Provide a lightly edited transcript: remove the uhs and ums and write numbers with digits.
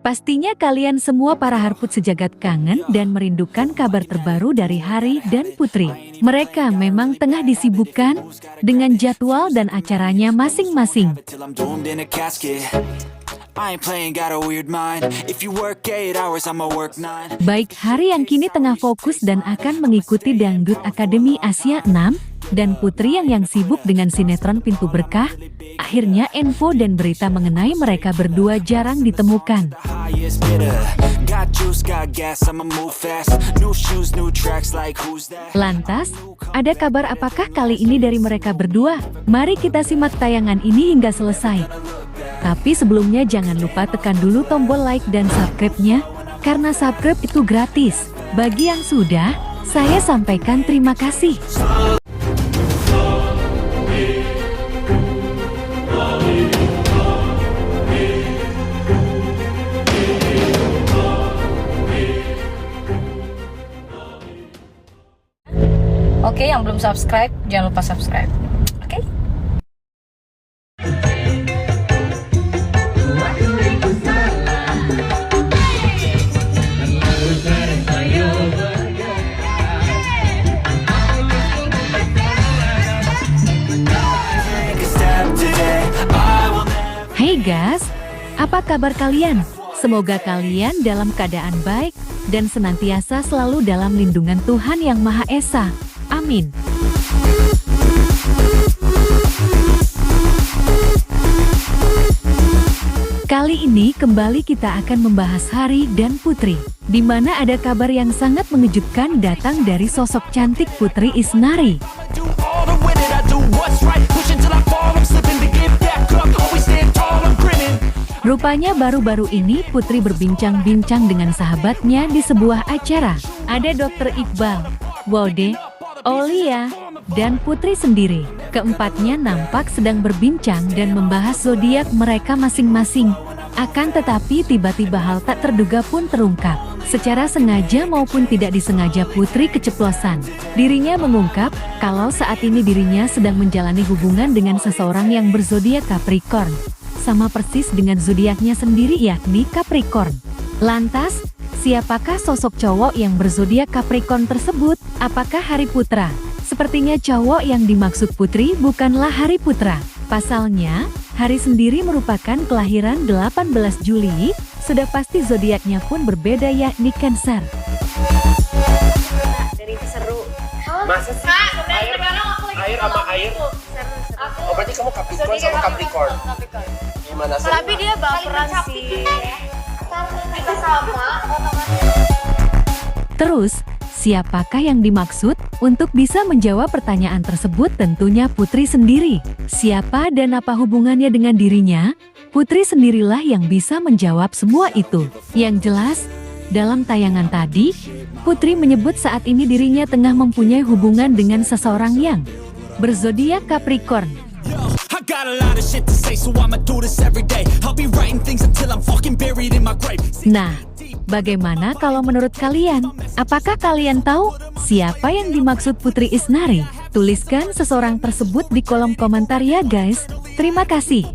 Pastinya kalian semua para harput sejagat kangen dan merindukan kabar terbaru dari Hari dan Putri. Mereka memang tengah disibukkan dengan jadwal dan acaranya masing-masing. Baik Hari yang kini tengah fokus dan akan mengikuti Dangdut Akademi Asia 6, dan Putri yang sibuk dengan sinetron Pintu Berkah. Akhirnya info dan berita mengenai mereka berdua jarang ditemukan. Lantas, ada kabar apakah kali ini dari mereka berdua? Mari kita simak tayangan ini hingga selesai. Tapi sebelumnya jangan lupa tekan dulu tombol like dan subscribe-nya, karena subscribe itu gratis. Bagi yang sudah, saya sampaikan terima kasih. Oke, yang belum subscribe, jangan lupa subscribe. Oke? Hey guys, apa kabar kalian? Semoga kalian dalam keadaan baik dan senantiasa selalu dalam lindungan Tuhan Yang Maha Esa. Amin. Kali ini kembali kita akan membahas Hari dan Putri, di mana ada kabar yang sangat mengejutkan datang dari sosok cantik Putri Isnari. Rupanya baru-baru ini Putri berbincang-bincang dengan sahabatnya di sebuah acara. Ada Dr. Iqbal, Wode, Aulia, dan Putri sendiri. Keempatnya nampak sedang berbincang dan membahas zodiak mereka masing-masing. Akan tetapi tiba-tiba hal tak terduga pun terungkap. Secara sengaja maupun tidak disengaja Putri keceplosan. Dirinya mengungkap kalau saat ini dirinya sedang menjalani hubungan dengan seseorang yang berzodiak Capricorn. Sama persis dengan zodiaknya sendiri yakni Capricorn. Lantas, siapakah sosok cowok yang berzodiak Capricorn tersebut? Apakah Hari Putra? Sepertinya cowok yang dimaksud Putri bukanlah Hari Putra. Pasalnya, Hari sendiri merupakan kelahiran 18 Juli, sudah pasti zodiaknya pun berbeda yakni Cancer. Dari seru. Masa sih? Air sama air. Oh berarti kamu Capricorn sama Capricorn. Gimana sih? Tapi dia baperan sih. Kita sama. Terus, siapakah yang dimaksud? Untuk bisa menjawab pertanyaan tersebut tentunya Putri sendiri. Siapa dan apa hubungannya dengan dirinya? Putri sendirilah yang bisa menjawab semua itu. Yang jelas, dalam tayangan tadi, Putri menyebut saat ini dirinya tengah mempunyai hubungan dengan seseorang yang berzodiak Capricorn. Nah, bagaimana kalau menurut kalian? Apakah kalian tahu siapa yang dimaksud Putri Isnari? Tuliskan seseorang tersebut di kolom komentar ya guys. Terima kasih.